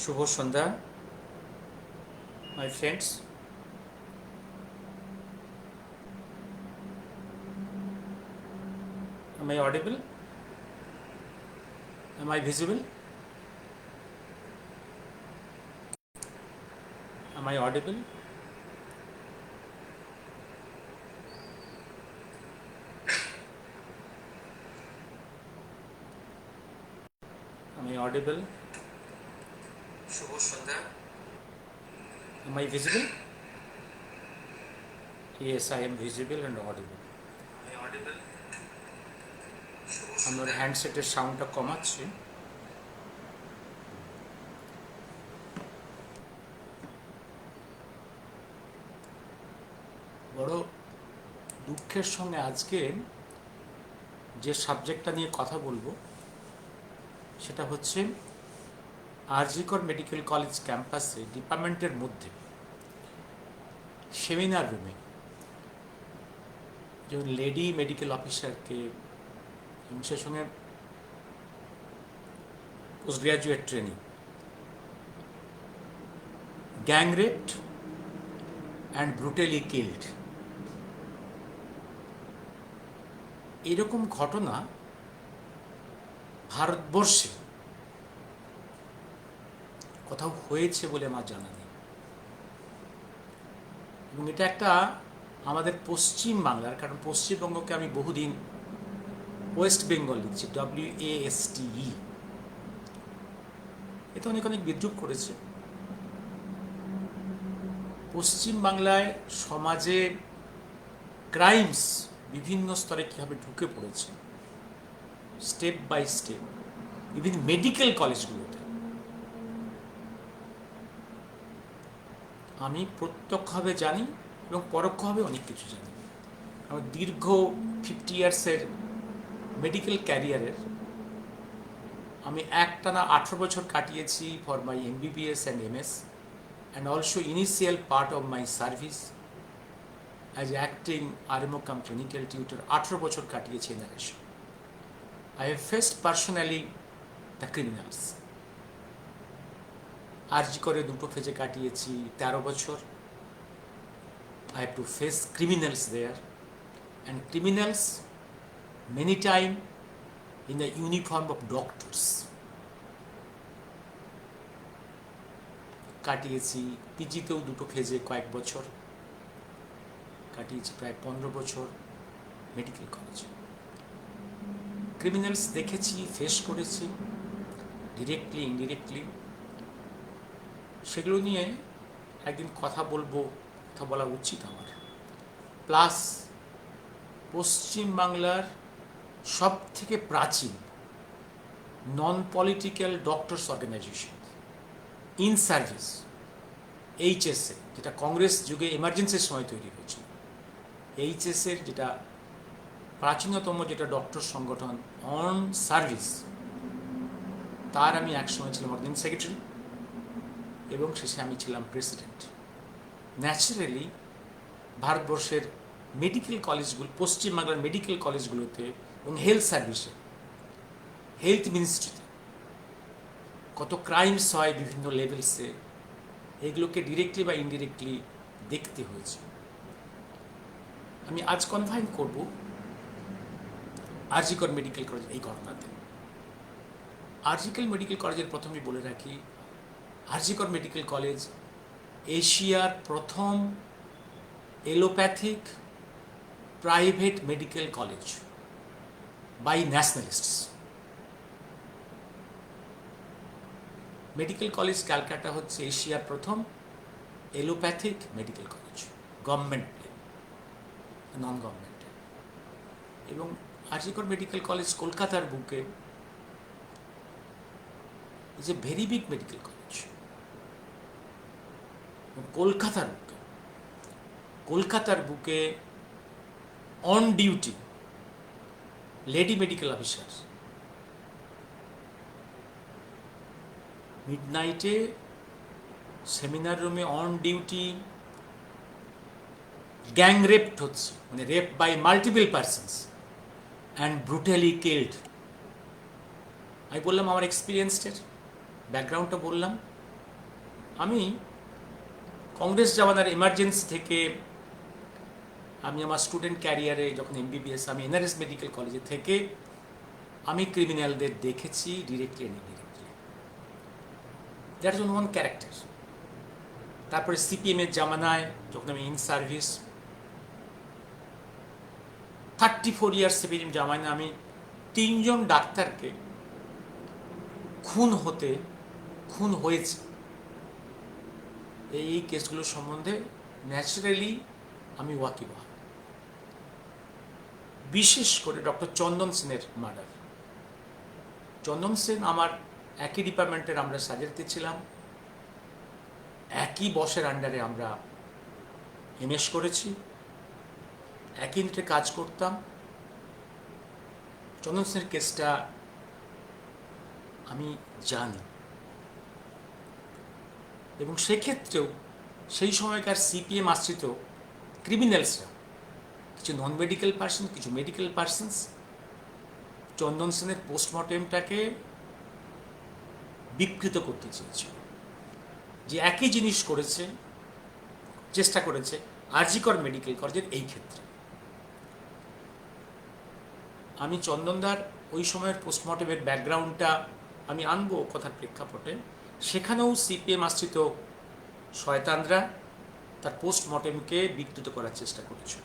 শুভ সন্ধ্যা, my friends. Am I audible? Am I visible? Am I audible? Am I audible? শুভ সন্ধ্যা। Am I visible? Yes, I am visible and audible. Am I audible? আমার হ্যান্ডসেটের সাউন্ডটা কমাচ্ছি। বড় দুঃখের সঙ্গে আজকে যে সাবজেক্টটা নিয়ে কথা বলবো সেটা হচ্ছে আর.জি. কর মেডিকেল কলেজ ক্যাম্পাসে ডিপার্টমেন্টের মধ্যে সেমিনার রুমে যেমন লেডি মেডিকেল অফিসারকে এবং সে সঙ্গে post graduate training, gang raped and brutally killed, এরকম ঘটনা ভারতবর্ষে কোথাও হয়েছে বলে আমার জানা নেই। এবং এটা একটা আমাদের পশ্চিম বাংলার, কারণ পশ্চিমবঙ্গকে আমি বহুদিন ওয়েস্ট বেঙ্গল লিখছি, WASTE, এতে অনেক অনেক বিদ্রুপ করেছে। পশ্চিম বাংলায় সমাজে ক্রাইমস বিভিন্ন স্তরে কীভাবে ঢুকে পড়েছে step by step, even medical কলেজগুলোতে। আমি প্রত্যক্ষভাবে জানি এবং পরোক্ষভাবে অনেক কিছু জানি। আমার দীর্ঘ 50 ইয়ার্সের মেডিকেল ক্যারিয়ারের আমি একটানা 18 বছর কাটিয়েছি for my MBBS and MS, and also initial part of my service as acting RMO cum clinical tutor 18 বছর কাটিয়েছি এনআরএসে। I have faced personally the criminals. আর.জি. করে দুটো ফেজে কাটিয়েছি 13 বছর। I have to face criminals there, and criminals many time in the uniform of doctors. কাটিয়েছি পিজিতেও দুটো ফেজে কয়েক বছর কাটিয়েছি, প্রায় 15 বছর মেডিকেল কলেজে। ক্রিমিনালস দেখেছি, ফেস করেছি ডিরেক্টলি ইনডিরেক্টলি। সেগুলো নিয়ে একদিন কথা বলবো, কথা বলা উচিত আমার। প্লাস পশ্চিমবাংলার সব থেকে প্রাচীন non political doctors organisation in service, HSA, যেটা কংগ্রেস যুগে এমার্জেন্সির সময় তৈরি হয়েছিল, HSA-র যেটা প্রাচীনতম যেটা ডক্টর সংগঠন অন সার্ভিস, তার আমি একসময় ছিলাম অর্গানাইজিং সেক্রেটারি এবং শেষে আমি ছিলাম প্রেসিডেন্ট। ন্যাচারালি ভারতবর্ষের মেডিকেল কলেজগুলো, পশ্চিমবাংলার মেডিকেল কলেজগুলোতে এবং হেলথ সার্ভিসে, হেলথ মিনিস্ট্রিতে কত ক্রাইমস হয় বিভিন্ন লেভেলসে, এগুলোকে ডিরেক্টলি বা ইনডিরেক্টলি দেখতে হয়েছে। আমি আজ কনফাইন করব আর.জি. কর মেডিকেল কলেজ এই ঘটনাতে। আর.জি. কর মেডিকেল কলেজের প্রথমেই বলে রাখি, আর.জি. কর মেডিকেল কলেজ এশিয়ার প্রথম allopathic private medical college by nationalists. Medical college Calcutta হচ্ছে এশিয়ার প্রথম allopathic medical college, government non government. এবং আর.জি. কর মেডিকেল কলেজ কলকাতার বুকে is a very big medical college. কলকাতার বুকে on duty lady medical officer মিডনাইটে সেমিনার রুমে অন ডিউটি গ্যাং রেপড হচ্ছে, মানে rape by multiple persons and brutally killed. আমি বললাম আমার এক্সপিরিয়েন্সের ব্যাকগ্রাউন্ডটা বললাম, আমি কংগ্রেস জামানার এমার্জেন্সি থেকে আমি আমার স্টুডেন্ট ক্যারিয়ারে যখন এমবিবিএস আমি এনআরএস মেডিকেল কলেজে থেকে আমি ক্রিমিনালদের দেখেছি directly and indirectly. That is one character. তারপরে সিপিএমের জামানায় যখন আমি ইন সার্ভিস 34 ইয়ার্স সিপিএম জামানায় আমি 3 জন ডাক্তারকে খুন হয়েছে এই কেসগুলো সম্বন্ধে ন্যাচারালি আমি ওয়াকিবহাল। বিশেষ করে ডক্টর চন্দন সেনের মার্ডার। চন্দন সেন আমার একই ডিপার্টমেন্টের, আমরা সার্জারিতে ছিলাম, একই বসের আন্ডারে আমরা এমএস করেছি, একই ইউনিটে কাজ করতাম। চন্দন সেনের কেসটা আমি জানি এবং সেক্ষেত্রেও সেই সময়কার সিপিএম আশ্রিত ক্রিমিনালসরা, কিছু নন মেডিকেল পার্সন, কিছু মেডিকেল পার্সনস, চন্দন সেনের পোস্টমর্টেমটাকে বিকৃত করতে চেয়েছিল, যে একই জিনিস করেছে, চেষ্টা করেছে আরজি কর মেডিকেল কলেজের এই ক্ষেত্রে। আমি চন্দনদার ওই সময়ের পোস্টমর্টেমের ব্যাকগ্রাউন্ডটা আমি আনবো কথার প্রেক্ষাপটে। সেখানেও সিপিএম আশ্রিত শয়তানরা তার পোস্টমর্টেমকে বিকৃত করার চেষ্টা করেছিল,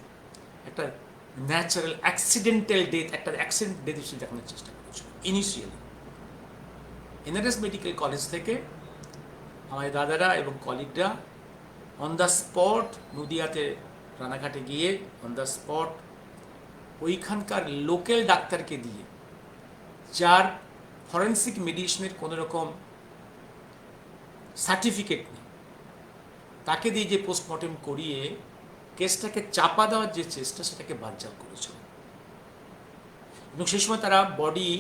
একটা ন্যাচারাল অ্যাক্সিডেন্টাল ডেথ, একটা অ্যাক্সিডেন্ট ডেথ হিসেবে দেখানোর চেষ্টা করেছিল। ইনিশিয়ালি এনআরএস মেডিকেল কলেজ থেকে আমাদের দাদারা এবং কলিগরা অন দ্য স্পট নদিয়াতে রানাঘাটে গিয়ে অন দ্য স্পট ওইখানকার লোকাল ডাক্তারকে দিয়ে, যার ফরেন্সিক মেডিসিনের কোনো রকম সার্টিফিকেট নেই, তাকে দিয়ে যে পোস্টমর্টেম করিয়ে কেসটাকে চাপা দেওয়ার যে চেষ্টা, সেটাকে বানচাল করেছিল। এবং সেই সময় তারা বডি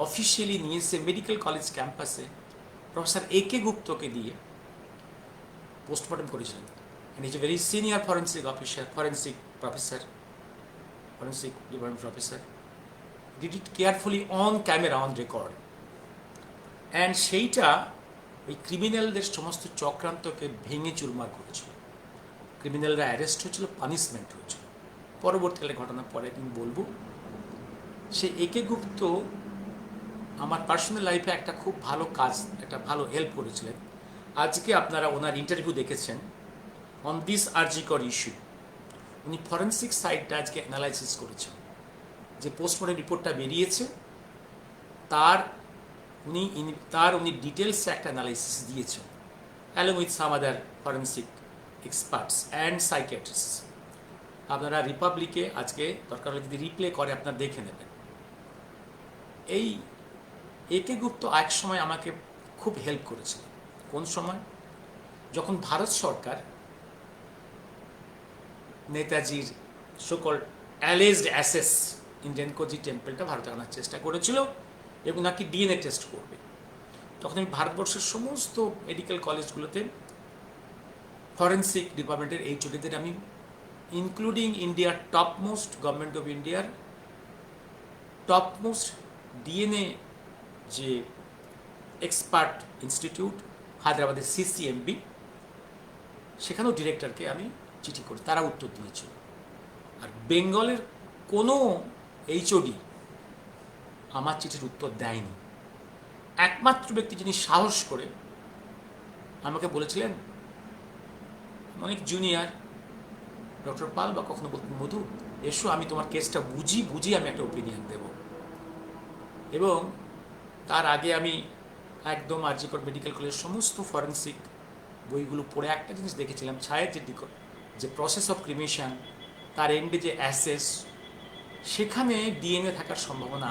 অফিসিয়ালি নিয়ে এসে মেডিকেল কলেজ ক্যাম্পাসে প্রফেসর একে গুপ্তকে দিয়ে পোস্টমর্টেম করেছিলেন। and he's a very senior forensic officer, forensic department professor. Did it carefully on camera, on record. And সেইটা ওই ক্রিমিনালদের সমস্ত চক্রান্তকে ভেঙে চুরমার করেছিল। ক্রিমিনালরা অ্যারেস্ট হয়েছিল, পানিশমেন্ট হয়েছিল। পরবর্তীকালে ঘটনা পরে একদিন বলবো। সে একে গুপ্ত আমার পার্সোনাল লাইফে একটা খুব ভালো কাজ, একটা ভালো হেল্প করেছিলেন। আজকে আপনারা ওনার ইন্টারভিউ দেখেছেন অন দিস আরজিকর ইস্যু। উনি ফরেন্সিক সাইডটা আজকে অ্যানালাইসিস করেছেন, যে পোস্টমর্টেম রিপোর্টটা বেরিয়েছে তার উনি ডিটেলসে একটা অ্যানালাইসিস দিয়েছেন, along with some other forensic experts and psychiatrists. আপনারা রিপাবলিকে আজকে দরকার হলে যদি রিপ্লে করে আপনারা দেখে নেবেন। এই একে গুপ্ত এক সময় আমাকে খুব হেল্প করেছিল। কোন সময়? যখন ভারত সরকার নেতাজির সকল অ্যালেজড অ্যাসেস ইন্ডিয়ান কোজি টেম্পলটা ভারতে আনার চেষ্টা করেছিল এবং নাকি ডিএনএ টেস্ট করবে, তখন আমি ভারতবর্ষের সমস্ত মেডিকেল কলেজগুলোতে ফরেন্সিক ডিপার্টমেন্টের এইচওডিদের আমি, ইনক্লুডিং ইন্ডিয়ার টপমোস্ট, গভর্নমেন্ট অফ ইন্ডিয়ার টপমোস্ট ডিএনএ যে এক্সপার্ট ইনস্টিটিউট হায়দ্রাবাদের সিসিএমবি, সেখানেও ডিরেক্টরকে আমি চিঠি করি, তারা উত্তর দিয়েছিল। আর বেঙ্গলের কোনো এইচওডি আমার চিঠির উত্তর দেয়নি। একমাত্র ব্যক্তি যিনি সাহস করে আমাকে বলেছিলেন, অনেক জুনিয়র ডক্টর পাল বা কখনো বলতেন মধু, এসো আমি তোমার কেসটা বুঝি আমি একটা ওপিনিয়ন দেব। এবং তার আগে আমি একদম আরজিকর মেডিকেল কলেজের সমস্ত ফরেন্সিক বইগুলো পড়ে একটা জিনিস দেখেছিলাম, ছায়ের যে প্রসেস অফ ক্রিমেশন, তার এন্ডে যে অ্যাসেস, সেখানে ডিএনএ থাকার সম্ভাবনা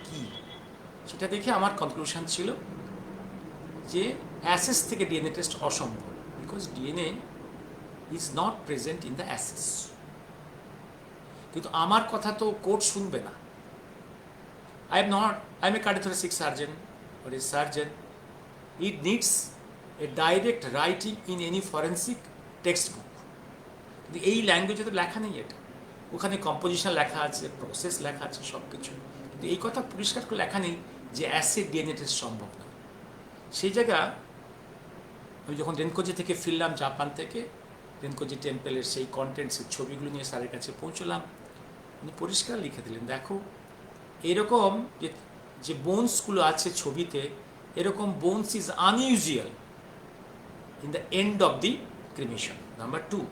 কি, সেটা দেখে আমার কনক্লুশন ছিল যে অ্যাসেস থেকে ডিএনএ টেস্ট অসম্ভব, because DNA is not present in the ashes. কিন্তু আমার কথা তো কোর্ট শুনবে না। I am a cardiothoracic surgeon or a surgeon. It needs a direct writing in any forensic textbook. কিন্তু এই ল্যাঙ্গুয়েজে তো লেখা নেই এটা। ওখানে কম্পোজিশন লেখা আছে, প্রসেস লেখা আছে, সব কিছু, কিন্তু এই কথা পরিষ্কার করে লেখা নেই যে অ্যাসিড ডিএনএ টেস্ট সম্ভব না। সেই জায়গা আমি যখন রেনকোজি থেকে ফিরলাম জাপান থেকে, রেনকোজি টেম্পেলের সেই কন্টেন্টসের ছবিগুলো নিয়ে স্যারের কাছে পৌঁছলাম। উনি পরিষ্কার লিখে দিলেন, দেখো এরকম যে বোনসগুলো আছে ছবিতে, এরকম bones is unusual in the end of the cremation. Number 2,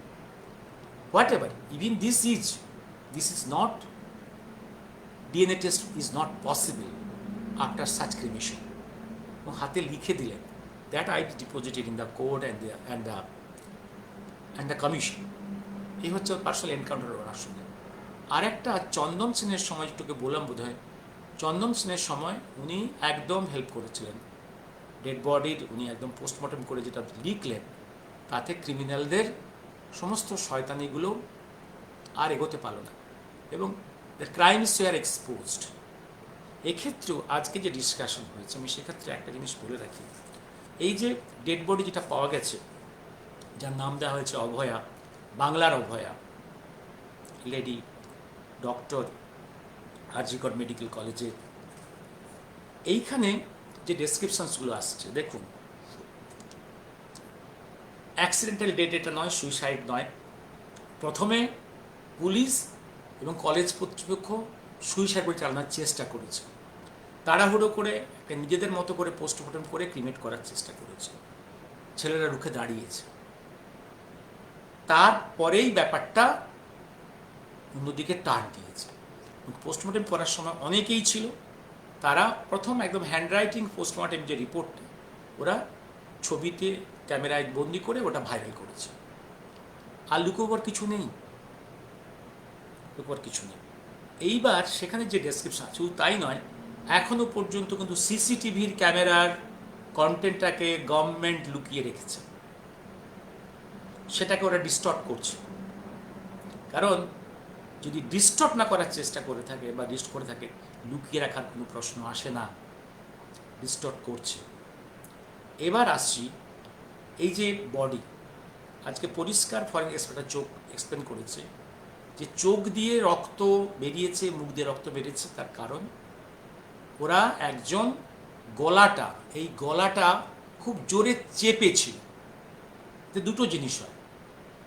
whatever, even this is not, DNA test is not possible after such cremation. হাতে লিখে দিলেন, that I deposited in the court and the commission. এই হচ্ছে personal encounter ওনার সঙ্গে। আর একটা চন্দন সেনের সময়, একটুকে বললাম বোধ হয়, চন্দন সেনের সময় উনি একদম হেল্প করেছিলেন। ডেড বডির উনি একদম পোস্টমর্টম করে যেটা লিখলেন, তাতে ক্রিমিনালদের সমস্ত শয়তানিগুলো আর এগোতে পারল না, এবং দ্য ক্রাইমস ওয়ার এক্সপোজড। এক্ষেত্রেও আজকে যে ডিসকাশন হয়েছে, আমি সেক্ষেত্রে একটা জিনিস বলে রাখি, এই যে ডেড বডি যেটা পাওয়া গেছে, যার নাম দেওয়া হয়েছে অভয়া, বাংলার অভয়া, লেডি ডক্টর, আরজিকর মেডিকেল কলেজে, এইখানে যে ডেসক্রিপশনসগুলো আসছে দেখুন, অ্যাক্সিডেন্টাল ডেথ এটা নয়, সুইসাইড নয়। প্রথমে পুলিশ এবং কলেজ কর্তৃপক্ষ সুইসাইড বলে চালানোর চেষ্টা করেছে, তাড়াহুড়ো করে একটা নিজেদের মতো করে পোস্টমর্টম করে ক্রিমেট করার চেষ্টা করেছে, ছেলেরা রুখে দাঁড়িয়েছে। তারপরেই ব্যাপারটা অন্যদিকে টার্ন দিয়েছে। পোস্টমর্টম করার সময় অনেকেই ছিল, তারা প্রথম একদম হ্যান্ডরাইটিং পোস্টমর্টম যে রিপোর্টটা ওরা ছবিতে ক্যামেরায় বন্দি করে ওটা ভাইরাল করেছে। আর লুকোবার কিছু নেই, লুকোবার কিছু নেই। এইবার সেখানে যে ডেসক্রিপশন আছে, তাই নয়, এখনো পর্যন্ত কিন্তু সিসিটিভির ক্যামেরার কন্টেন্টটাকে গভর্নমেন্ট লুকিয়ে রেখেছে, সেটাকে ওরা ডিস্টর্ট করছে। কারণ যদি ডিস্টর্ট না করার চেষ্টা করে থাকে বা ডিস্ট করে থাকে, লুকিয়ে রাখার কোনো প্রশ্ন আসে না, ডিস্টর্ট করছে। এবার আসছি এই যে বডি, আজকে পরিষ্কার ফরেন এক্সপার্টরা চোখ এক্সপ্লেন করেছে যে চোখ দিয়ে রক্ত বেরিয়েছে, মুখ দিয়ে রক্ত বেরিয়েছে, তার কারণ ওরা একজন গলাটা, এই গলাটা খুব জোরে চেপেছিল। দুটো জিনিস হয়,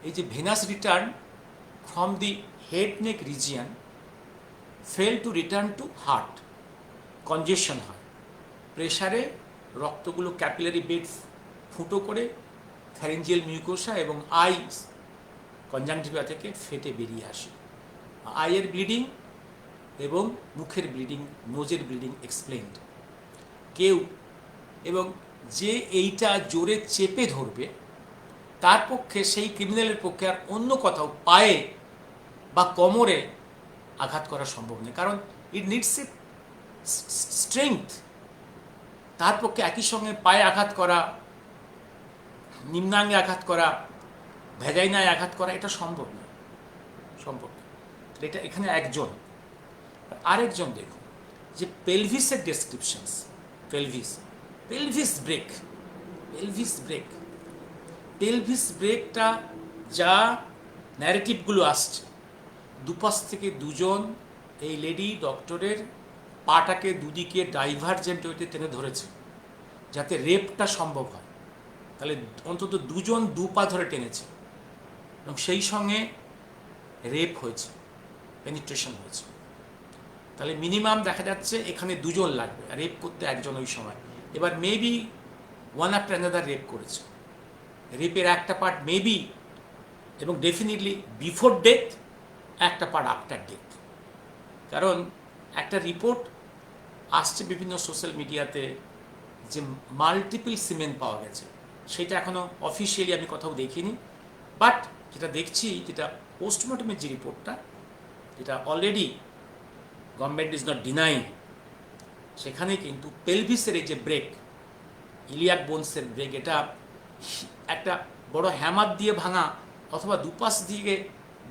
এই যে venous return from the head neck region fail to return to heart, congestion হয়, প্রেশারে রক্তগুলো ক্যাপিলারি বেড ফুটো করে ফ্যারেঞ্জিয়াল মিউকোসা এবং আইস কনজাংটিভা থেকে ফেটে বেরিয়ে আসে। আইয়ের ব্লিডিং এবং মুখের ব্লিডিং, নোজের ব্লিডিং এক্সপ্লেইনড। কেউ এবং যে এইটা জোরে চেপে ধরবে, তার পক্ষে, সেই ক্রিমিনালের পক্ষে আর অন্য কোথাও পায়ে বা কোমরে আঘাত করা সম্ভব নয়, কারণ ইট নিডস এ স্ট্রেংথ। তার পক্ষে একই সঙ্গে পায়ে আঘাত করা, নিম্নাঙ্গে আঘাত করা, ভেজাইনায় আঘাত করা, এটা সম্ভব নয়, সম্ভব নয়। এটা এখানে একজন। আরেকজন দেখুন, যে পেলভিসের ডেসক্রিপশনস, পেলভিস ব্রেক, পেলভিস ব্রেকটা যা ন্যারেটিভগুলো আসছে, দুপাশ থেকে দুজন এই লেডি ডক্টরের পাটাকে দুদিকে ডাইভারজেন্ট ওয়েতে টেনে ধরেছে যাতে রেপটা সম্ভব হয়। তাহলে অন্তত দুজন দুপা ধরে টেনেছে এবং সেই সঙ্গে রেপ হয়েছে, পেনিট্রেশন হয়েছে। তাহলে মিনিমাম দেখা যাচ্ছে এখানে দুজন লাগবে, আর রেপ করতে একজন ওই সময়। এবার maybe one after another rape করেছে। রেপের একটা পার্ট মেবি এবং ডেফিনেটলি বিফোর ডেথ, একটা পার্ট আফটার ডেথ। কারণ একটা রিপোর্ট আসছে বিভিন্ন সোশ্যাল মিডিয়াতে যে মাল্টিপল সিমেন পাওয়া গেছে, সেটা এখনও অফিসিয়ালি আমি কোথাও দেখিনি, বাট যেটা দেখছি, যেটা পোস্টমর্টমের যে রিপোর্টটা, যেটা already government is not denying, সেখানে কিন্তু পেলভিসের এই যে ব্রেক, ইলিয়াক বোনসের ব্রেক, এটা একটা বড় হ্যামার দিয়ে ভাঙা অথবা দুপাশ দিয়ে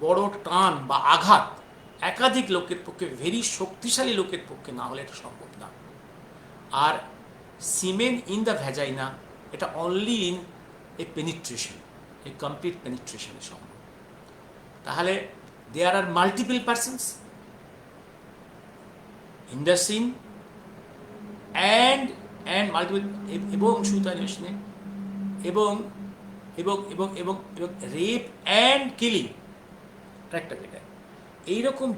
বড় টান বা আঘাত একাধিক লোকের পক্ষে, ভেরি শক্তিশালী লোকের পক্ষে না হলে এটা সম্ভব না। আর সিমেন ইন দ্য ভ্যাজাইনা, এটা only in a penetration, a complete পেনিট্রেশনে সম্ভব। তাহলে there are multiple persons in the scene and multiple, এবং শুধু তাই নয়, এবং এবং এবং এবং এবং রেপ অ্যান্ড কিলিং একটা জায়গায় এইরকম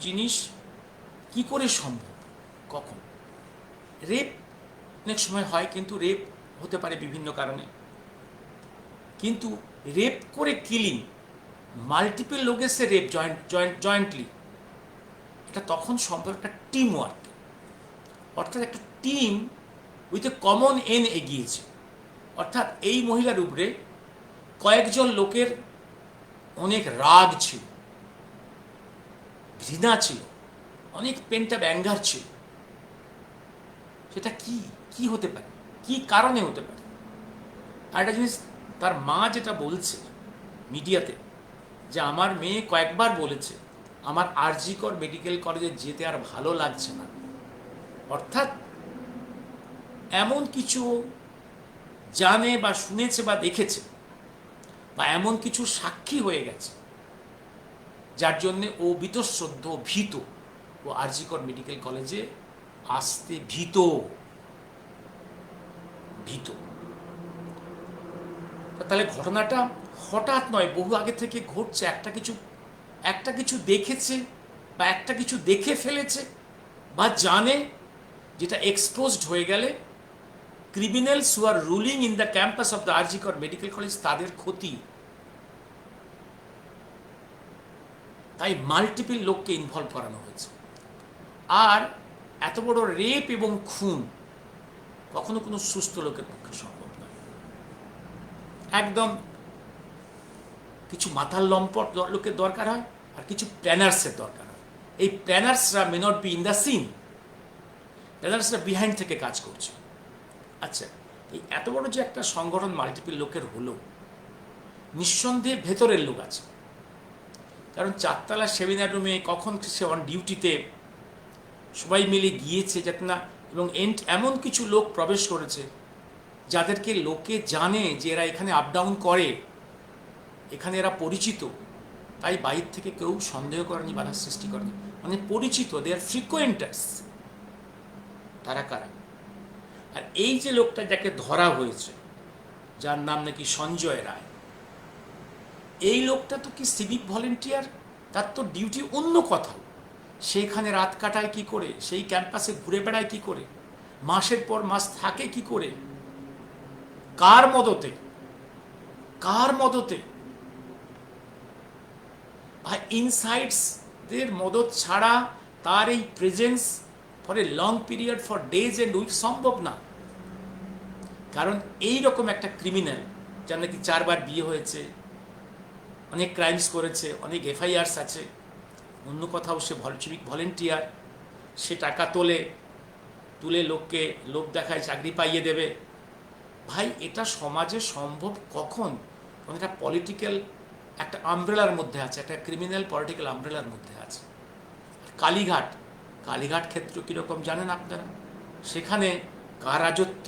জিনিস কি করে সম্ভব? কখন? রেপ অনেক সময় হয়, কিন্তু রেপ হতে পারে বিভিন্ন কারণে, কিন্তু রেপ করে কিলিং, মাল্টিপল লোকের সে রেপ জয়েন্টলি, এটা তখন সম্ভব একটা টিম ওয়ার্ক, অর্থাৎ একটা team with a common N এগিয়েছে। অর্থাৎ এই মহিলার উপরে কয়েকজন লোকের অনেক রাগ ছিল, ঘৃণা ছিল, অনেক পেন্টআপ অ্যাঙ্গার ছিল। সেটা কি কি হতে পারে, কি কারণে হতে পারে? আর একটা জিনিস, তার মা যেটা বলছে মিডিয়াতে, যে আমার মেয়ে কয়েকবার বলেছে আমার আরজি কর মেডিকেল কলেজে যেতে আর ভালো লাগছে না। অর্থাৎ এমন কিছু জানে বা শুনেছে বা দেখেছে, বা এমন কিছু সাক্ষী হয়ে গেছে যার জন্যে ও বীতশ্রদ্ধ, ভীত, ও আরজি কর মেডিকেল কলেজে আসতে ভীত। তাহলে ঘটনাটা হঠাৎ নয়, বহু আগে থেকে ঘটছে। একটা কিছু দেখেছে, বা একটা কিছু দেখে ফেলেছে, বা জানে, যেটা এক্সপোজড হয়ে গেলে criminals who are ruling in the campus of the RG Kar medical college, তাদের ক্ষতি। তাই মাল্টিপল লোককে ইনভলভ করানো হয়েছে। আর এত বড় রেপ এবং খুন কখনো কোনো সুস্থ লোকের পক্ষে সম্ভব নয়। একদম কিছু মাথার লম্পট লোকের দরকার হয়, আর কিছু প্ল্যানার্সের দরকার হয়। এই প্ল্যানার্সরা may not be in the scene, প্ল্যানার্সরা বিহাইন্ড থেকে কাজ করছে। আচ্ছা, এই এত বড় যে একটা সংগঠন মাল্টিপল লোকের হলো, নিঃসন্দেহে ভেতরের লোক আছে। কারণ 4তলা সেমিনার রুমে কখন সে অন ডিউটিতে সবাই মিলে গিয়েছে যাতে না, এবং এমন কিছু লোক প্রবেশ করেছে যাদেরকে লোকে জানে যে এরা এখানে আপ ডাউন করে, এখানে এরা পরিচিত, তাই বাইরে থেকে কেউ সন্দেহ করেনি, বাধার সৃষ্টি করেনি। মানে পরিচিত, দে আর ফ্রিকোয়েন্টার্স। তারা কারা? আর এই যে লোকটা যাকে ধরা হয়েছে, যার নাম নাকি সঞ্জয় রায়, এই লোকটা তো কি সিভিক ভলেন্টিয়ার? তার তো ডিউটি অন্য কোথাও। সেখানে রাত কাটায় কি করে? সেই ক্যাম্পাসে ঘুরে বেড়ায় কি করে? মাসের পর মাস থাকে কি করে? কার মদতে? কার মদতে? আর ইনসাইডসদের মদত ছাড়া তার এই presence for a long period, for days and week সম্ভব না। কারণ এই রকম একটা ক্রিমিনাল, যার নাকি 4বার বিয়ে হয়েছে, অনেক ক্রাইমস করেছে, অনেক এফআইআরস আছে, অন্য কোথাও সে সিভিক ভলেন্টিয়ার, সে টাকা তুলে লোককে লোক দেখায় চাকরি পাইয়ে দেবে। ভাই, এটা সমাজে সম্ভব কখন? এটা পলিটিক্যাল একটা আমব্রেলার মধ্যে আছে, একটা ক্রিমিনাল পলিটিক্যাল আমব্রেলার মধ্যে আছে। কালীঘাট ক্ষেত্র কীরকম জানেন আপনারা? সেখানে কার রাজত্ব?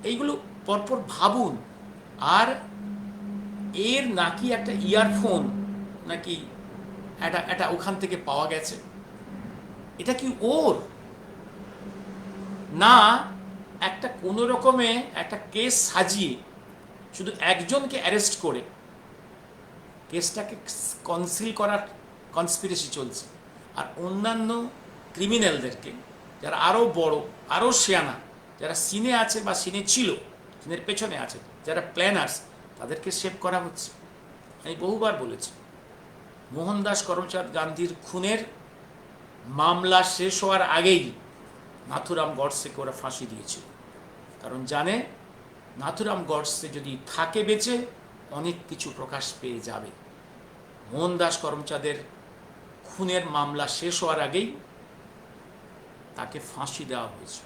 এইগুলো পরপর ভাবুন। আর এর নাকি একটা ইয়ারফোন নাকি এটা ওখান থেকে পাওয়া গেছে। এটা কি ওর? না একটা কোনো রকমে একটা কেস সাজিয়ে শুধু একজনকে অ্যারেস্ট করে কেসটাকে কনসিল করার কনস্পিরেসি চলছে, আর অন্যান্য ক্রিমিনালদেরকে, যারা আরও বড়, আরও শিয়ানা, যারা সিনে আছে বা সিনে ছিল, সিনের পেছনে আছে, যারা প্ল্যানার্স, তাদেরকে সেভ করা হচ্ছে। আমি বহুবার বলেছি, মোহনদাস করমচাঁদ গান্ধীর খুনের মামলা শেষ হওয়ার আগেই নাথুরাম গডসেকে ওরা ফাঁসি দিয়েছিল। কারণ জানে নাথুরাম গডসে যদি থাকে বেঁচে, অনেক কিছু প্রকাশ পেয়ে যাবে। মোহনদাস করমচাঁদের খুনের মামলা শেষ হওয়ার আগেই তাকে ফাঁসি দেওয়া হয়েছে।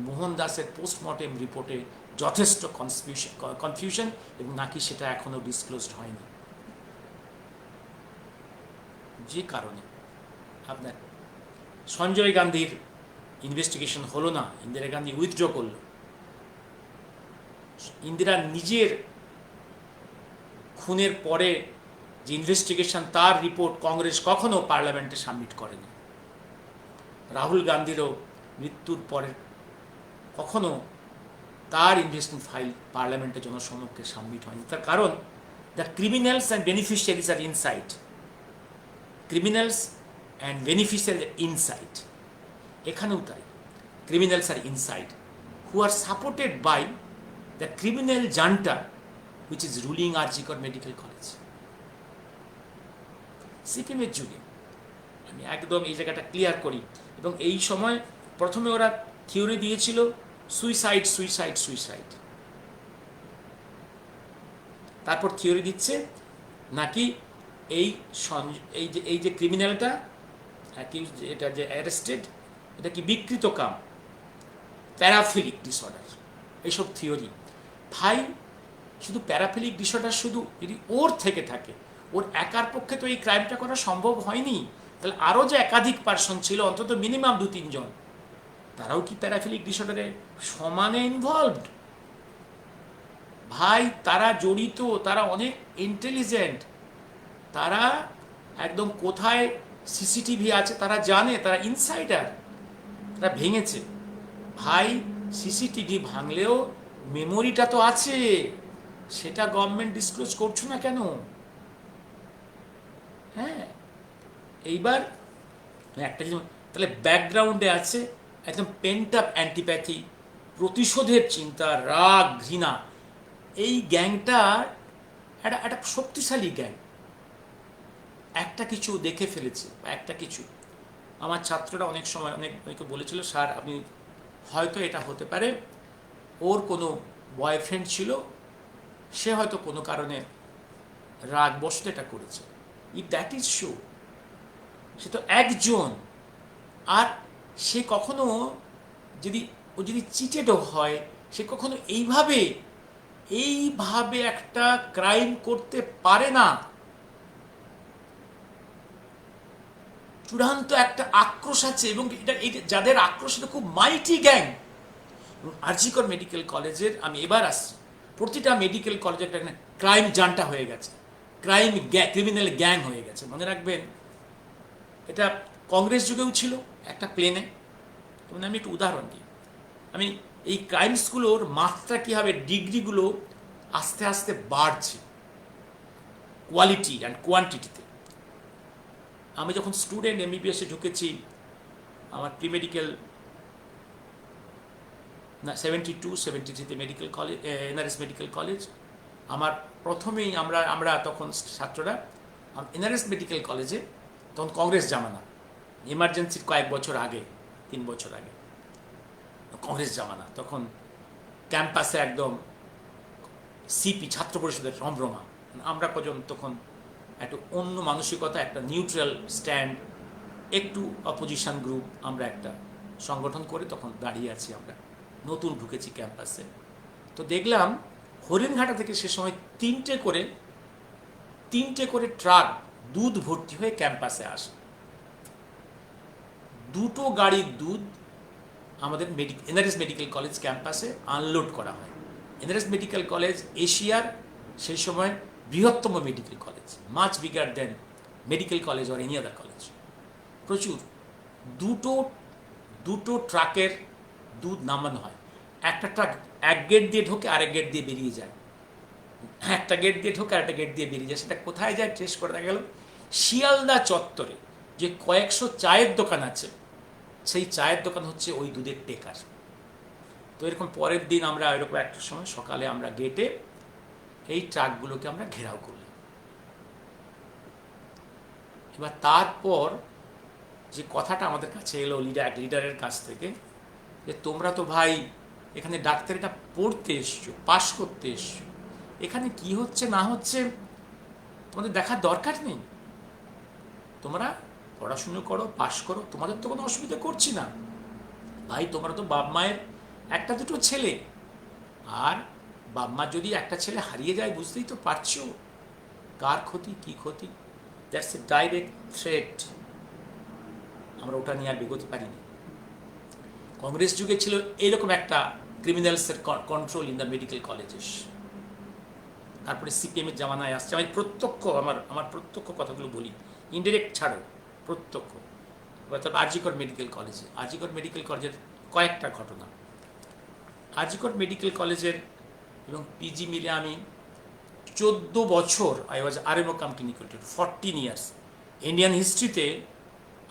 মোহনদাসের পোস্টমর্টেম রিপোর্টে যথেষ্ট কনফিউশন, এবং নাকি সেটা এখনও ডিসক্লোজড হয়নি। যে কারণে আপনার সঞ্জয় গান্ধীর ইনভেস্টিগেশন হলো না, ইন্দিরা গান্ধী উইথড্র করল। ইন্দিরা নিজের খুনের পরে যে ইনভেস্টিগেশন, তার রিপোর্ট কংগ্রেস কখনো পার্লামেন্টে সাবমিট করেনি। রাহুল গান্ধীরও মৃত্যুর পরে কখনো তার ইনভেস্টমেন্ট ফাইল পার্লামেন্টের জনসমক্ষে সাবমিট হয়নি। তার কারণ the criminals and beneficiaries are inside, criminals and beneficiaries inside, এখানেও তাই, criminals are inside who are supported by the criminal junta which is ruling R.G. Kar Medical College. সিপিএমের যুগে আমি একদম এই জায়গাটা ক্লিয়ার করি, এবং এই সময় প্রথমে ওরা থিওরি দিয়েছিল সুইসাইড সুইসাইড সুইসাইড, তারপর থিওরি দিচ্ছে নাকি এই যে ক্রিমিনালটা এটা যে অ্যারেস্টেড, এটা কি বিকৃত কাম, প্যারাফিলিক ডিসঅর্ডার, এইসব থিওরি। ভাই শুধু প্যারাফিলিক ডিসঅর্ডার শুধু যদি ওর থেকে থাকে, ওর একার পক্ষে তো এই ক্রাইমটা করা সম্ভব হয়নি, তাহলে আরও যে একাধিক পার্সন ছিল, অন্তত মিনিমাম 2-3 জন, তারাও কি প্যারাফিলিক ডিসঅর্ডারে সমানে ইনভলভড? ভাই তারা জড়িত, তারা অনেক ইন্টেলিজেন্ট, তারা একদম কোথায় সিসিটিভি আছে তারা জানে, তারা ইনসাইডার, তারা ভেঙেছে। ভাই সিসিটিভি ভাঙলেও মেমোরিটা তো আছে, সেটা গভর্নমেন্ট ডিসক্লোজ করছো না কেন? হ্যাঁ, এইবার একটা জিনিস, তাহলে ব্যাকগ্রাউন্ডে আছে একদম পেন্ট আপ অ্যান্টিপ্যাথি, প্রতিশোধের চিন্তা, রাগ, ঘৃণা। এই গ্যাংটার একটা শক্তিশালী গ্যাং, একটা কিছু দেখে ফেলেছে, একটা কিছু। আমার ছাত্ররা অনেক সময় অনেকে বলেছিল, স্যার আপনি হয়তো এটা হতে পারে ওর কোনো বয়ফ্রেন্ড ছিল, সে হয়তো কোনো কারণে রাগবশত এটা করেছে। ইফ দ্যাট ইজ শো, সে তো একজন, আর সে কখনো যদি চিটেডও হয়, সে কখনো এইভাবে একটা ক্রাইম করতে পারে না। চূড়ান্ত একটা আক্রোশ আছে, এবং এটা যাদের আক্রোশ, এটা খুব মাইটি গ্যাং। আরজি কর মেডিকেল কলেজের, আমি এবার আসছি, প্রতিটা মেডিকেল কলেজে একটা ক্রাইম জান্টা হয়ে গেছে, ক্রিমিনাল গ্যাং হয়ে গেছে। মনে রাখবেন, এটা কংগ্রেস যুগেও ছিল একটা প্লেনে। মানে আমি একটু উদাহরণ দিই, আমি এই ক্রাইমসগুলোর মাত্রা কী হবে, ডিগ্রিগুলো আস্তে আস্তে বাড়ছে কোয়ালিটি অ্যান্ড কোয়ান্টিটিতে। আমি যখন স্টুডেন্ট এমবিবিএসে ঢুকেছি, আমার pre medical 72-73 medical college, NRS medical college. আমার প্রথমেই আমরা তখন ছাত্ররা এনআরএস মেডিকেল কলেজে, তখন কংগ্রেস জামানা, ইমার্জেন্সির কয়েক বছর আগে, 3 বছর আগে কংগ্রেস জামানা, তখন ক্যাম্পাসে একদম সিপি ছাত্র পরিষদের রমরমা। আমরা কজন তখন একটু অন্য মানসিকতা, একটা নিউট্রাল স্ট্যান্ড, একটু অপোজিশন গ্রুপ, আমরা একটা সংগঠন করে তখন দাঁড়িয়ে আছি। আমরা নতুন ঢুকেছি ক্যাম্পাসে, তো দেখলাম হরিণঘাটা থেকে সে সময় 3টে করে ট্রাক দুধ ভর্তি হয়ে ক্যাম্পাসে আসে। 2টো গাড়ির দুধ আমাদের এনআরএস মেডিকেল কলেজ ক্যাম্পাসে আনলোড করা হয়। এনআরএস মেডিকেল কলেজ এশিয়ার সেই সময় বৃহত্তম medical college, much bigger then medical college or any other college. প্রচুর দুটো ট্রাকের দুধ নামানো হয়। একটা ট্রাক এক গেট দিয়ে ঢোকে, আরেক গেট দিয়ে বেরিয়ে যায়, একটা গেট দিয়ে ঢোকে, আরেকটা গেট দিয়ে বেরিয়ে যায়। সেটা কোথায় যায় ট্রেস করে দেখা গেল শিয়ালদা চত্বরে যে কয়েকশো চায়ের দোকান আছে, সেই চায়ের দোকান হচ্ছে ওই দুধের টেকার। তো এরকম পরের দিন আমরা এরকম একটা সময় সকালে আমরা গেটে এই ট্রাকগুলোকে আমরা ঘেরাও করলাম। এবার তারপর যে কথাটা আমাদের কাছে এলো লিডারের কাছ থেকে, যে তোমরা তো ভাই এখানে ডাক্তারিটা পড়তে এসছো, পাশ করতে এসছো, এখানে কি হচ্ছে না হচ্ছে তোমাদের দেখার দরকার নেই, তোমরা পড়াশুনো করো, পাশ করো, তোমাদের তো কোনো অসুবিধা করছি না। ভাই তোমরা তো বাপ মায়ের একটা দুটো ছেলে, আর বাপ মা যদি একটা ছেলে হারিয়ে যায়, বুঝতেই তো পারছো কার ক্ষতি, কি ক্ষতি। That's a direct threat. আমরা ওটা নিয়ে আর বেগোতে পারিনি। কংগ্রেস যুগে ছিল এরকম একটা ক্রিমিনালসের control in the medical colleges. তারপরে সিপিএমের জামানায় আসছে। আমি আমার প্রত্যক্ষ কথাগুলো বলি, ইনডিরেক্ট ছাড়ো, প্রত্যক্ষ। অর্থাৎ আরজি কর মেডিকেল কলেজের কয়েকটা ঘটনা। আজিকট মেডিকেল কলেজের এবং পিজি মিলে আমি 14 বছর I was RMO cum clinical tutor, 14 years. Indian হিস্ট্রিতে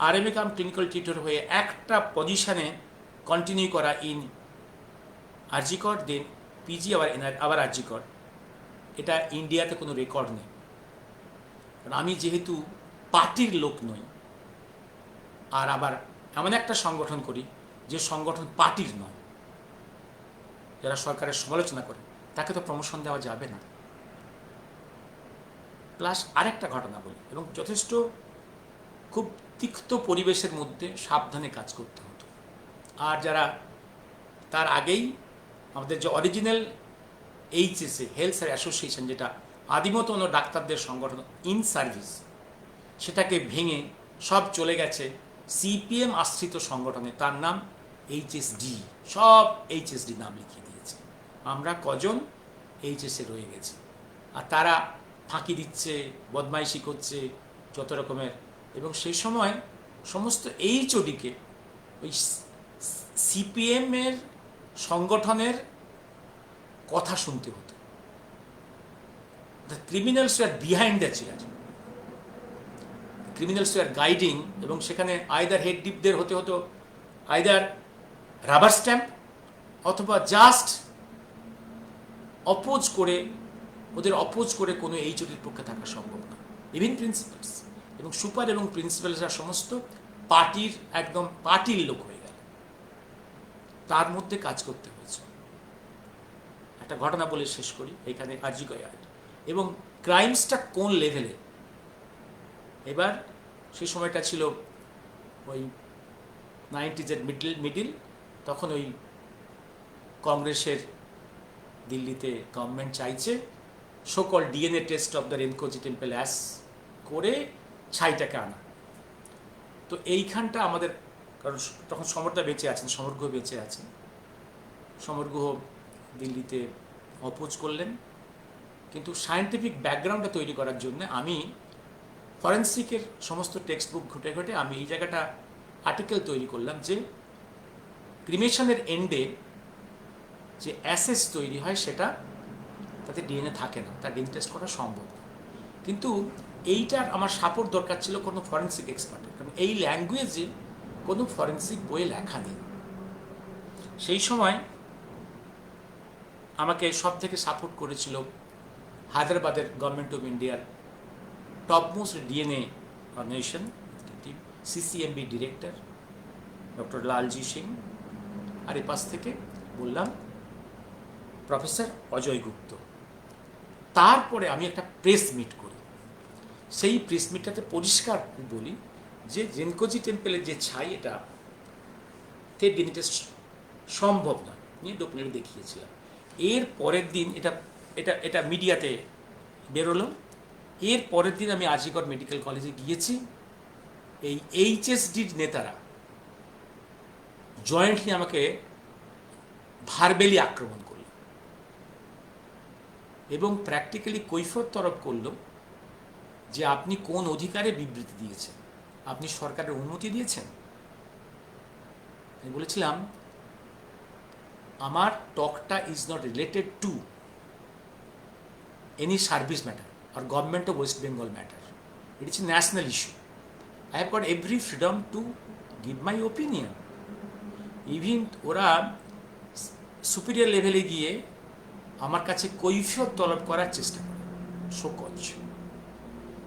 আরএমএ কাম ক্লিনিক্যাল টিউটর হয়ে একটা পজিশনে কন্টিনিউ করা ইন আরজিকট, দেন পিজি আবার আরজিকট, এটা ইন্ডিয়াতে কোনো রেকর্ড নেই। কারণ আমি যেহেতু পার্টির লোক নই, আর আবার এমন একটা সংগঠন করি যে সংগঠন পার্টির নয়, যারা সরকারের সমালোচনা করে তাকে তো প্রমোশন দেওয়া যাবে না। প্লাস আরেকটা ঘটনা বলি, এবং যথেষ্ট খুব তিক্ত পরিবেশের মধ্যে সাবধানে কাজ করতে হতো। আর যারা তার আগেই আমাদের যে অরিজিনাল এইচএসএ, হেলথ অ্যাসোসিয়েশন, যেটা আদিমতন ডাক্তারদের সংগঠন ইন সার্ভিস, সেটাকে ভেঙে সব চলে গেছে সিপিএম আশ্রিত সংগঠনে, তার নাম এইচএসডি, সব এইচএসডি নাম লিখিয়ে দিয়েছে। আমরা কজন এইচএসএ রয়ে গেছি, আর তারা ফাঁকি দিচ্ছে, বদমাইশি করছে যত রকমের। এবং সেই সময় সমস্ত এইচওডিকে ওই সিপিএমের সংগঠনের কথা শুনতে হতো। The criminals were behind the chair, criminals were guiding, এবং সেখানে আইদার হেড ডিপদের হতে হতো আইদার রাবার স্ট্যাম্প, অথবা জাস্ট অপোজ করে, ওদের অপোজ করে কোনো এইচওডির পক্ষে থাকা সম্ভব না। ইভিন প্রিন্সিপালস এবং সুপার এবং প্রিন্সিপালসরা সমস্ত পার্টির, একদম পার্টির লোক হয়ে গেল, তার মধ্যে কাজ করতে হয়েছে। একটা ঘটনা বলে শেষ করি এখানে আরজিকর, এবং ক্রাইমসটা কোন লেভেলে। এবার সেই সময়টা ছিল ওই 90s মিডিল, তখন ওই কংগ্রেসের দিল্লিতে গভর্নমেন্ট চাইছে সকল ডিএনএ টেস্ট অফ দ্য রেমকোজি টেম্পল অ্যাস করে ছাইটাকে আনা। তো এইখানটা আমাদের, কারণ তখন সমরটা বেঁচে আছেন, সমর গুহ বেঁচে আছেন, সমর গুহ দিল্লিতে অপোজ করলেন। কিন্তু সায়েন্টিফিক ব্যাকগ্রাউন্ডটা তৈরি করার জন্য আমি ফরেন্সিকের সমস্ত টেক্সট বুক ঘুটে ঘুটে আমি এই জায়গাটা আর্টিকেল তৈরি করলাম যে ক্রিমেশনের এন্ডে যে অ্যাসেস তৈরি হয় সেটা তাতে ডিএনএ থাকে না, তার ডিএনএ টেস্ট করা সম্ভব। কিন্তু এইটার আমার সাপোর্ট দরকার ছিল কোনো ফরেন্সিক এক্সপার্টের, কারণ এই ল্যাঙ্গুয়েজে কোনো ফরেন্সিক বইয়ে লেখা নেই। সেই সময় আমাকে সব থেকে সাপোর্ট করেছিল হায়দ্রাবাদের গভর্নমেন্ট অফ ইন্ডিয়ার topmost DNA organization, CCMB director doctor Lalji Singh, আর এ পাশ থেকে বললাম প্রফেসর অজয় গুপ্ত। তারপরে আমি একটা প্রেস মিট করি, সেই প্রেস মিটটাতে পরিষ্কার বলি যে রেমকোজি টেম্পলের যে ছাই, এটা ডিএনএ টেস্ট সম্ভব না, নিয়ে ডকুমেন্ট দেখিয়েছিলাম। এর পরের দিন এটা এটা এটা মিডিয়াতে বেরোলো। এর পরের দিন আমি আরজিকর মেডিকেল কলেজে গিয়েছি, এই এইচএসডির নেতারা জয়েন্টলি আমাকে ভার্বেলি আক্রমণ করল এবং প্র্যাকটিক্যালি কৈফিয়ত তরফ করলো যে আপনি কোন অধিকারে বিবৃতি দিয়েছেন, আপনি সরকারের অনুমতি দিয়েছেন। আমি বলেছিলাম আমার টকটা is not related to any service matter or government of West Bengal matter. It is a national issue. I have got every freedom to give my opinion. Even ওরা সুপিরিয়র লেভেলে গিয়ে আমার কাছে কৈফিয়ত তলব করার চেষ্টা করে, show cause.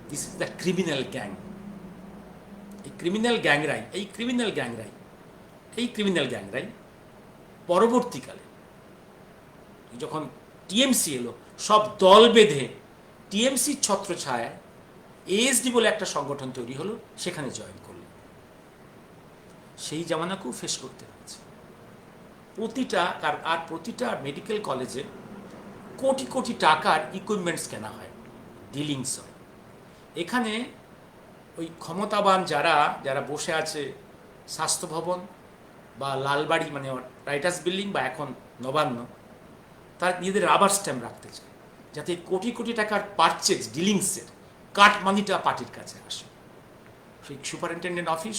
This is the criminal gang. এই ক্রিমিনাল গ্যাংরাই পরবর্তীকালে যখন টিএমসি এলো, সব দল বেঁধে টিএমসির ছত্রছায়ায় এএসডি বলে একটা সংগঠন তৈরি হলো, সেখানে জয়েন করলো। সেই জামানাকেও ফেস করতে হয়েছে। প্রতিটা মেডিকেল কলেজে কোটি কোটি টাকার ইকুইপমেন্টস কেনা হয়, ডিলিংস হয়। এখানে ওই ক্ষমতাবান যারা বসে আছে স্বাস্থ্য ভবন বা লালবাড়ি, মানে রাইটার্স বিল্ডিং বা এখন নবান্ন, তারা নিজেদের রাবার স্ট্যাম্প রাখতে চায় যাতে কোটি কোটি টাকার পারচেজ, ডিলিংসের কাট মানিটা পার্টির কাছে আসে। সেই সুপারিনটেন্ডেন্ট অফিস,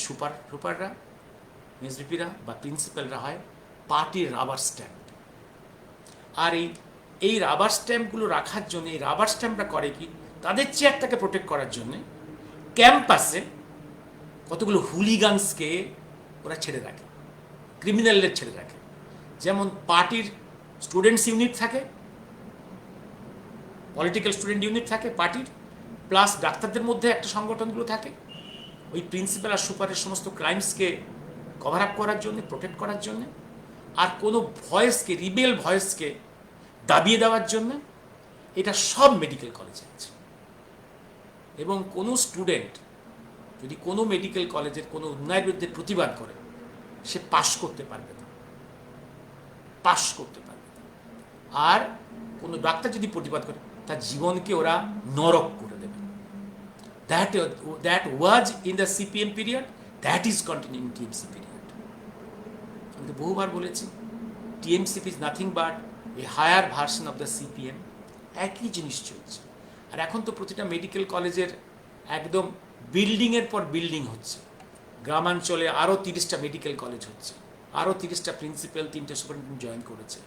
সুপাররা, মেজরিপিরা বা প্রিন্সিপালরা হয় পার্টির রাবার স্ট্যাম্প। আর এই রাবার স্ট্যাম্পগুলো রাখার জন্য, এই রাবার স্ট্যাম্পটা করে কি, তাদের চেয়ারটাকে প্রোটেক্ট করার জন্য ক্যাম্পাসে কতগুলো হুলিগানসকে ওরা ছেড়ে রাখে, ক্রিমিনালদের ছেড়ে রাখে। যেমন পার্টির স্টুডেন্টস ইউনিট থাকে, পলিটিক্যাল স্টুডেন্ট ইউনিট থাকে পার্টির, প্লাস ডাক্তারদের মধ্যে একটা সংগঠনগুলো থাকে ওই প্রিন্সিপাল আর সুপারের সমস্ত ক্রাইমসকে কভার আপ করার জন্য, প্রোটেক্ট করার জন্য, আর কোনো ভয়েসকে, রিবেল ভয়েসকে দাবিয়ে দেওয়ার জন্য। এটা সব মেডিকেল কলেজে আছে। এবং কোনো স্টুডেন্ট যদি কোনো মেডিকেল কলেজের কোনো অন্যায়ের বিরুদ্ধে প্রতিবাদ করে, সে পাশ করতে পারবে না, পাশ করতে পারবে না। আর কোনো ডাক্তার যদি প্রতিবাদ করে, তার জীবনকে ওরা নরক করে দেবে। That was in the CPM period, that is continuing TMC period. আমি তো বহুবার বলেছি, TMCP is nothing but a higher version of the CPM. একই জিনিস চলছে। আর এখন তো প্রতিটা মেডিকেল কলেজের একদম বিল্ডিংয়ের পর বিল্ডিং হচ্ছে। গ্রামাঞ্চলে আরও 30টা মেডিকেল কলেজ হচ্ছে, আরও 30টা প্রিন্সিপাল, 3টে সুপারিনটেন্ডেন্ট জয়েন করেছে।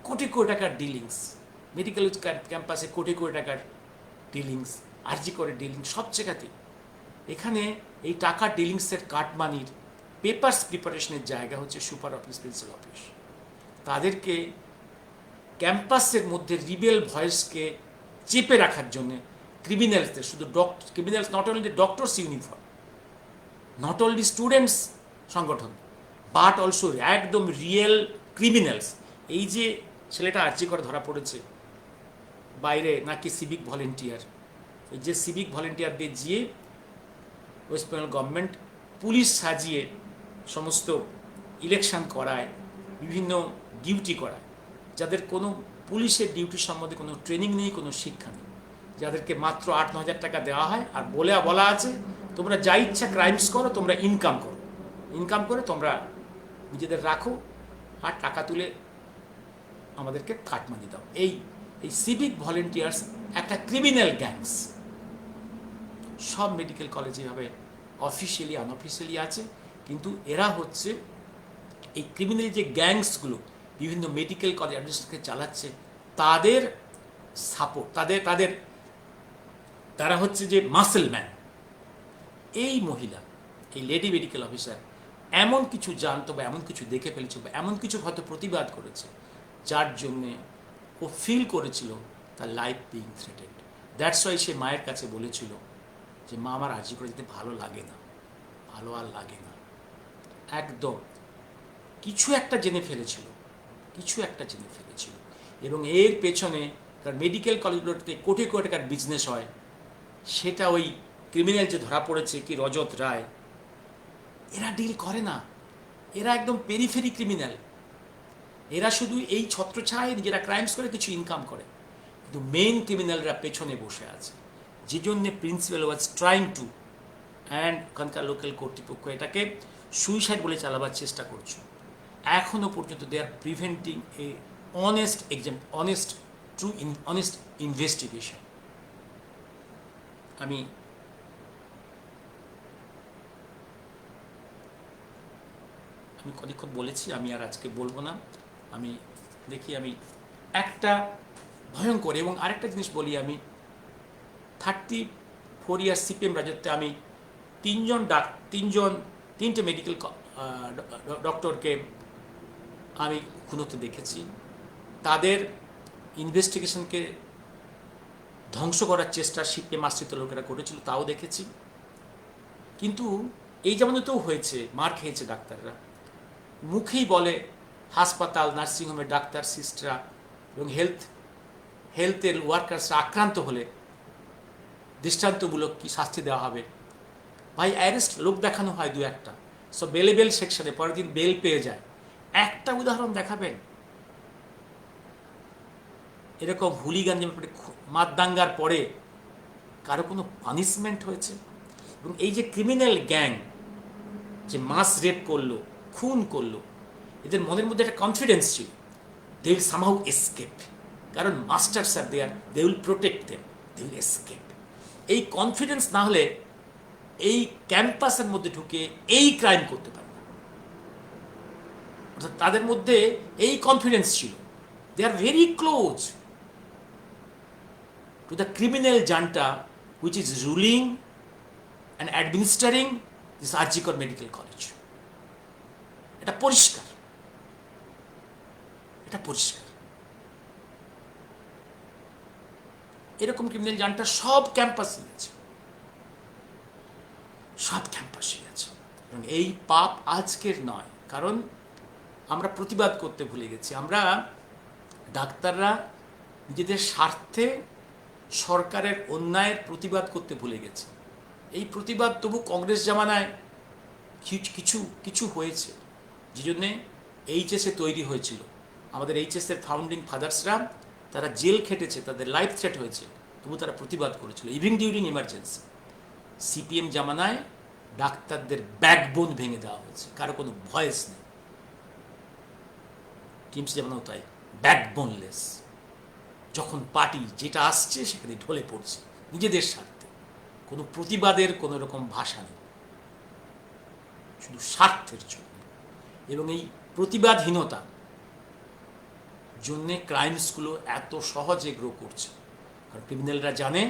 কোটি কোটি টাকার ডিলিংস, মেডিকেল ক্যাম্পাসে কোটি কোটি টাকার ডিলিংস, আরজি করে ডিলিংস, সব জায়গাতেই। এখানে এই টাকার ডিলিংসের কাটমানির পেপারস প্রিপারেশনের জায়গা হচ্ছে সুপার অফিস, প্রিন্সিপাল অফিস। তাদেরকে ক্যাম্পাসের মধ্যে রিবেল ভয়েসকে চেপে রাখার জন্য ক্রিমিনালসদের, শুধু criminals not only doctors uniform, not only students সংগঠন, বাট অলসো একদম রিয়েল ক্রিমিনালস। এই যে ছেলেটা আর্জি করে ধরা পড়েছে বাইরে, নাকি সিভিক ভলেন্টিয়ার, এই যে সিভিক ভলেন্টিয়ারদের দিয়ে ওয়েস্ট বেঙ্গল গভর্নমেন্ট পুলিশ সাজিয়ে সমস্ত ইলেকশন করায়, বিভিন্ন ডিউটি করায়, যাদের কোনো পুলিশের ডিউটি সম্বন্ধে কোনো ট্রেনিং নেই, কোনো শিক্ষা নেই, যাদেরকে মাত্র 8-9 হাজার টাকা দেওয়া হয়, আর বলা আছে তোমরা যা ইচ্ছা ক্রাইমস করো, তোমরা ইনকাম করো, ইনকাম করে তোমরা নিজেদের রাখো, আর টাকা তুলে আমাদেরকে কাটমানি দাও। এই সিভিক ভলেন্টিয়ার্স একটা ক্রিমিনাল গ্যাংস। সব মেডিকেল কলেজে হবে অফিসিয়ালি, আনঅফিসিয়ালি আছে, কিন্তু এরা হচ্ছে এই ক্রিমিনাল যে গ্যাংসগুলো বিভিন্ন মেডিকেল কলেজ অ্যাডমিনিস্ট্রেশনকে চালাচ্ছে, তাদের সাপোর্ট, তারা হচ্ছে যে মাসেল ম্যান। এই মহিলা, এই লেডি মেডিকেল অফিসার এমন কিছু জানতো বা এমন কিছু দেখে ফেলেছে বা এমন কিছু হয়তো প্রতিবাদ করেছে, যার জন্যে ও ফিল করেছিল তার লাইফ বিং থ্রেটেড। দ্যাটস ওয়াই সে মায়ের কাছে বলেছিল যে মা, আমার আর্জি করে যেতে ভালো লাগে না, ভালো আর লাগে না। একদম কিছু একটা জেনে ফেলেছিল, কিছু একটা জেনে ফেলেছিল। এবং এর পেছনে তার মেডিকেল কলেজগুলোতে কোটি কোটি টাকার বিজনেস হয়, সেটা ওই ক্রিমিনাল যে ধরা পড়েছে কি রজত রায়, এরা ডিল করে না। এরা একদম পেরিফেরি ক্রিমিনাল। এরা শুধু এই ছত্রছায় নিজেরা ক্রাইমস করে কিছু ইনকাম করে, কিন্তু মেইন ক্রিমিনালরা পেছনে বসে আছে। যে জন্যে principal was trying to, and ওখানকার লোকাল কর্তৃপক্ষ এটাকে সুইসাইড বলে চালাবার চেষ্টা করছে। এখনও পর্যন্ত দে আর প্রিভেন্টিং এ অনেস্ট ইনভেস্টিগেশন। আমি কতক্ষণ বলেছি, আমি আর আজকে বলবো না। আমি একটা ভয়ঙ্কর, এবং আরেকটা জিনিস বলি, আমি 34 ইয়ার সিপিএম রাজত্বে আমি তিনটে মেডিকেল ডক্টরকে আমি খুন হতে দেখেছি। তাদের ইনভেস্টিগেশনকে ধ্বংস করার চেষ্টা সিপিএম আশ্রিত লোকেরা করেছিল, তাও দেখেছি। কিন্তু এই যেমনতেও হয়েছে, মার খেয়েছে ডাক্তাররা, মুখেই বলে হাসপাতাল, নার্সিংহোমের ডাক্তার, সিস্টাররা এবং হেলথের ওয়ার্কার্সরা আক্রান্ত হলে দৃষ্টান্তমূলক কি শাস্তি দেওয়া হবে। ভাই, অ্যারেস্ট, লোক দেখানো হয় দু একটা, সব বেল সেকশনে, পরের দিন বেল পেয়ে যায়। একটা উদাহরণ দেখাবেন এরকম হুলিগান মাতদাঙ্গার পরে কারো কোনো পানিশমেন্ট হয়েছে? এবং এই যে ক্রিমিনাল গ্যাং যে মাস রেপ করলো, খুন করলো, এদের মনের মধ্যে একটা কনফিডেন্স ছিল, দে উইল সামহাউ এসকেপ, কারণ masters are there, they will protect them, they will escape. এই কনফিডেন্স না হলে এই ক্যাম্পাসের মধ্যে ঢুকে এই ক্রাইম করতে পারে না। অর্থাৎ তাদের মধ্যে এই কনফিডেন্স ছিল They are very close to the criminal junta which is ruling and administering this Arjikar Medical College. এটা পরিষ্কার, এটা পরিষ্কার। এরকম ক্রিমিনাল জান্টা সব ক্যাম্পাসে আছে, সব ক্যাম্পাসে আছে। এবং এই পাপ আজকের নয়, কারণ আমরা প্রতিবাদ করতে ভুলে গেছি। আমরা ডাক্তাররা নিজেদের স্বার্থে সরকারের অন্যায়ের প্রতিবাদ করতে ভুলে গেছি। এই প্রতিবাদ তবু কংগ্রেস জামানায় কিছু কিছু হয়েছে, যে জন্যে এইচএসএ তৈরি হয়েছিল। আমাদের এইচএসের ফাউন্ডিং ফাদার্সরা তারা জেল খেটেছে, তাদের লাইফ থ্রেট হয়েছে, তবু তারা প্রতিবাদ করেছিল ইভিন ডিউরিং ইমার্জেন্সি। সিপিএম জামানায় ডাক্তারদের ব্যাকবোন ভেঙে দেওয়া হয়েছে, কারো কোনো ভয়েস নেই। টিমস জামানাও তাই, ব্যাকবোনলেস। যখন পার্টি যেটা আসছে সেখানে ঢলে পড়ছে নিজেদের স্বার্থে, কোনো প্রতিবাদের কোনো রকম ভাষা নেই, শুধু স্বার্থের জন্য। এবং এই প্রতিবাদহীনতা জন্যে ক্রাইমসগুলো এত সহজে গ্রো করছে। কারণ ক্রিমিনালরা জানে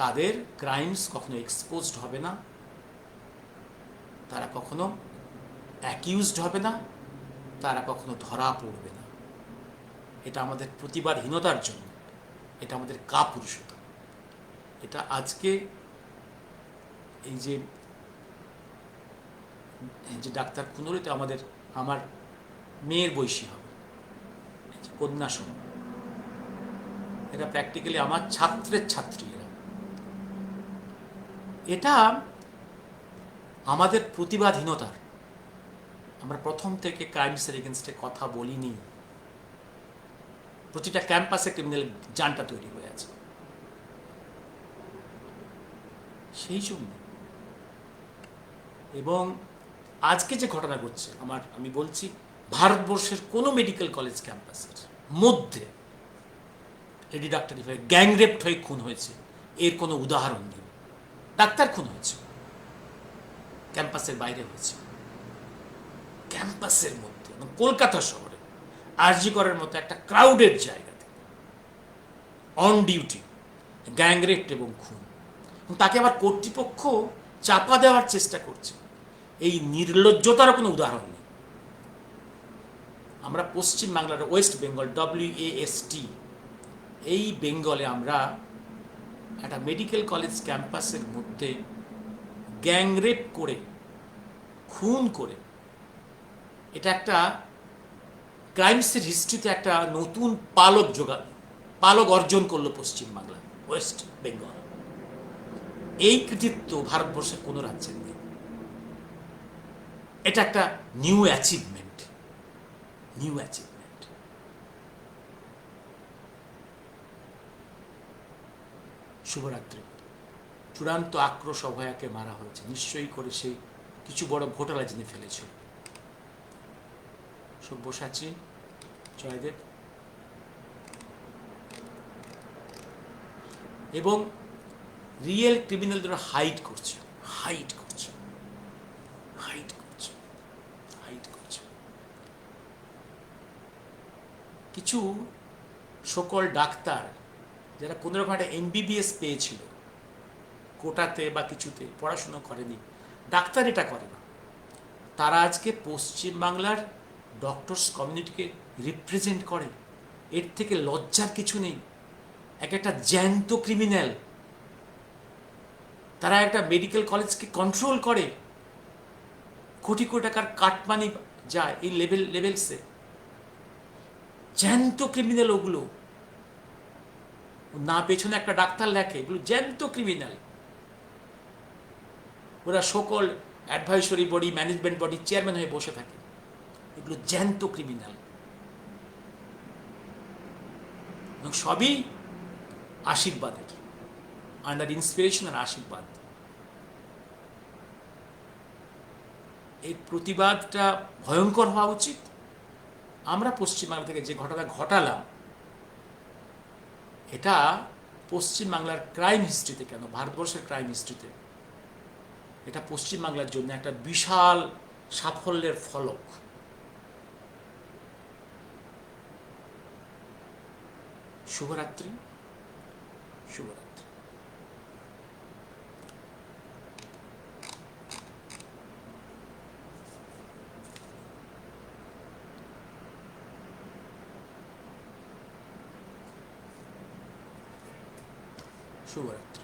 তাদের ক্রাইমস কখনো এক্সপোজড হবে না, তারা কখনো অ্যাকিউজড হবে না, তারা কখনো ধরা পড়বে না। এটা আমাদের প্রতিবাদহীনতার জন্য, এটা আমাদের কাপুরুষতা। এটা আজকে এই যে ডাক্তার কুন্দরিতে আমার মেয়ের বয়সী হবে, কন্যা সম, এটা প্র্যাকটিক্যালি আমার ছাত্রের ছাত্রী এরা। এটা আমাদের প্রতিবাদহীনতার। আমরা প্রথম থেকে ক্রাইমসের এগেনস্টে কথা বলিনি। প্রতিটা ক্যাম্পাসে ক্রিমিনাল জান্টা তৈরি হয়ে আছে। সেই জন্য এবং আজকে যে ঘটনা ঘটছে, আমি বলছি ভারতবর্ষের কোনো মেডিকেল কলেজ ক্যাম্পাসের মধ্যে লেডি ডাক্তার গ্যাংরেপড হয়ে খুন হয়েছে এর কোনো উদাহরণ নেই। ডাক্তার খুন হয়েছে, ক্যাম্পাসের বাইরে হয়েছে, ক্যাম্পাসের মধ্যে এবং কলকাতা শহরে আরজিকরের মতো একটা ক্রাউডেড জায়গাতে অন ডিউটি গ্যাংরেপ এবং খুন। তাকে আবার কর্তৃপক্ষ চাপা দেওয়ার চেষ্টা করছে। এই নির্লজ্জতার কোনো উদাহরণ নেই। আমরা পশ্চিম বাংলার ওয়েস্ট বেঙ্গল WAST, এই বেঙ্গলে আমরা একটা মেডিকেল কলেজ ক্যাম্পাসের মধ্যে গ্যাংরেপ করে খুন করে, এটা একটা ক্রাইমসের হিস্ট্রিতে একটা নতুন পালক অর্জন করলো পশ্চিম বাংলা, ওয়েস্ট বেঙ্গল। এই কৃতিত্ব ভারতবর্ষের কোনো রাজ্যের নেই। এটা একটা নিউ অ্যাচিভমেন্ট। শুভরাত্রি। চূড়ান্ত আক্রোশ অভয়াকে মারা হয়েছে, নিশ্চয়ই করে সে কিছু বড় ঘোটালা জেনে ফেলেছিল। সব্যসাচী, জয়দেব। এবং রিয়েল ক্রিমিনালদের হাইড করছে। কিছু সকল ডাক্তার যারা কোনো রকম একটা MBBS পেয়েছিল, কোটাতে বা কিছুতে পড়াশুনো করেনি, ডাক্তার এটা করে না, তারা আজকে পশ্চিমবাংলার ডক্টরস কমিউনিটিকে রিপ্রেজেন্ট করে। এর থেকে লজ্জার কিছু নেই। একটা জ্যান্ত ক্রিমিনাল, তারা একটা মেডিকেল কলেজকে কন্ট্রোল করে, কোটি কোটি টাকার কাটমানি যায় এই লেভেলসে। জ্যান্ত ক্রিমিনাল ওগুলো, না পেছনে একটা ডাক্তার লেখে, এগুলো জ্যান্ত ক্রিমিনাল। ওরা সকল advisory body, management body chairman হয়ে বসে থাকে। এগুলো জ্যান্ত ক্রিমিনাল। সবই আশীর্বাদের, আন্ডার ইন্সপিরেশন আর আশীর্বাদ। এই প্রতিবাদটা ভয়ঙ্কর হওয়া উচিত। আমরা পশ্চিমবাংলা থেকে যে ঘটনা ঘটালাম, এটা পশ্চিমবাংলার ক্রাইম হিস্ট্রিতে, কেন ভারতবর্ষের ক্রাইম হিস্ট্রিতে, এটা পশ্চিমবাংলার জন্য একটা বিশাল সাফল্যের ফলক। শুভরাত্রি। শুভরাত্রি। শুভরাত্রি।